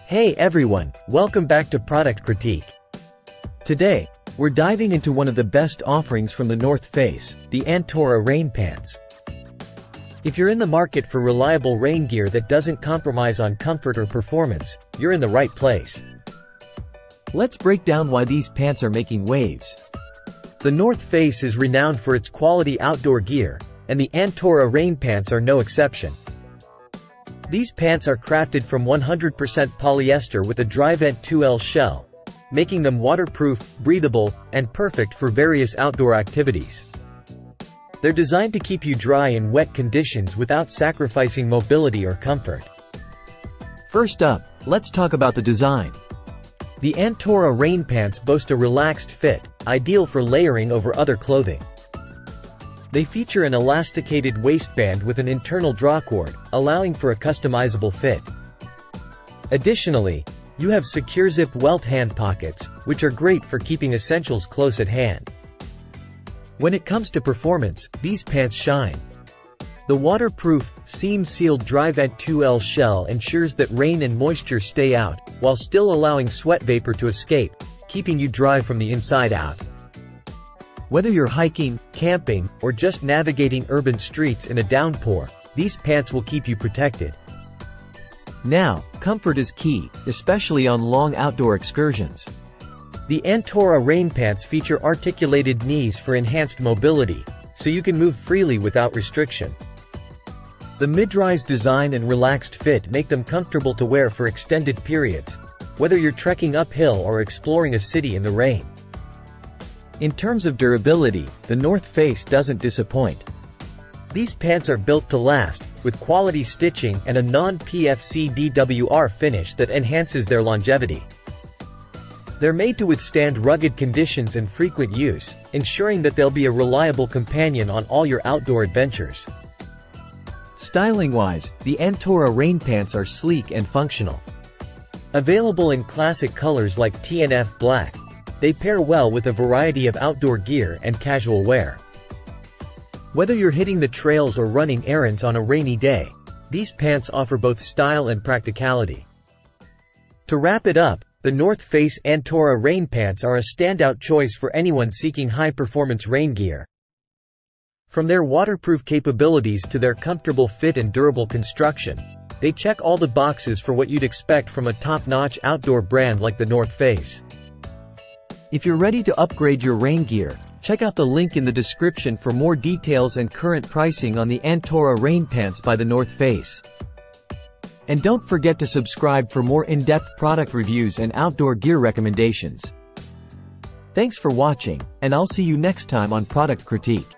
Hey everyone, welcome back to Product Critique. Today, we're diving into one of the best offerings from the North Face, the Antora rain pants. If you're in the market for reliable rain gear that doesn't compromise on comfort or performance, you're in the right place. Let's break down why these pants are making waves. The North Face is renowned for its quality outdoor gear, and the Antora rain pants are no exception. These pants are crafted from 100% polyester with a Dryvent 2L shell, making them waterproof, breathable, and perfect for various outdoor activities. They're designed to keep you dry in wet conditions without sacrificing mobility or comfort. First up, let's talk about the design. The Antora rain pants boast a relaxed fit, ideal for layering over other clothing. They feature an elasticated waistband with an internal drawcord, allowing for a customizable fit. Additionally, you have SecureZip welt hand pockets, which are great for keeping essentials close at hand. When it comes to performance, these pants shine. The waterproof, seam-sealed Dryvent 2L shell ensures that rain and moisture stay out, while still allowing sweat vapor to escape, keeping you dry from the inside out. Whether you're hiking, camping, or just navigating urban streets in a downpour, these pants will keep you protected. Now, comfort is key, especially on long outdoor excursions. The Antora rain pants feature articulated knees for enhanced mobility, so you can move freely without restriction. The mid-rise design and relaxed fit make them comfortable to wear for extended periods, whether you're trekking uphill or exploring a city in the rain. In terms of durability, the North Face doesn't disappoint. These pants are built to last, with quality stitching and a non-PFC DWR finish that enhances their longevity. They're made to withstand rugged conditions and frequent use, ensuring that they'll be a reliable companion on all your outdoor adventures. Styling-wise, the Antora rain pants are sleek and functional. Available in classic colors like TNF black, they pair well with a variety of outdoor gear and casual wear. Whether you're hitting the trails or running errands on a rainy day, these pants offer both style and practicality. To wrap it up, the North Face Antora rain pants are a standout choice for anyone seeking high-performance rain gear. From their waterproof capabilities to their comfortable fit and durable construction, they check all the boxes for what you'd expect from a top-notch outdoor brand like the North Face. If you're ready to upgrade your rain gear, check out the link in the description for more details and current pricing on the Antora rain pants by the North Face. And don't forget to subscribe for more in-depth product reviews and outdoor gear recommendations. Thanks for watching, and I'll see you next time on Product Critique.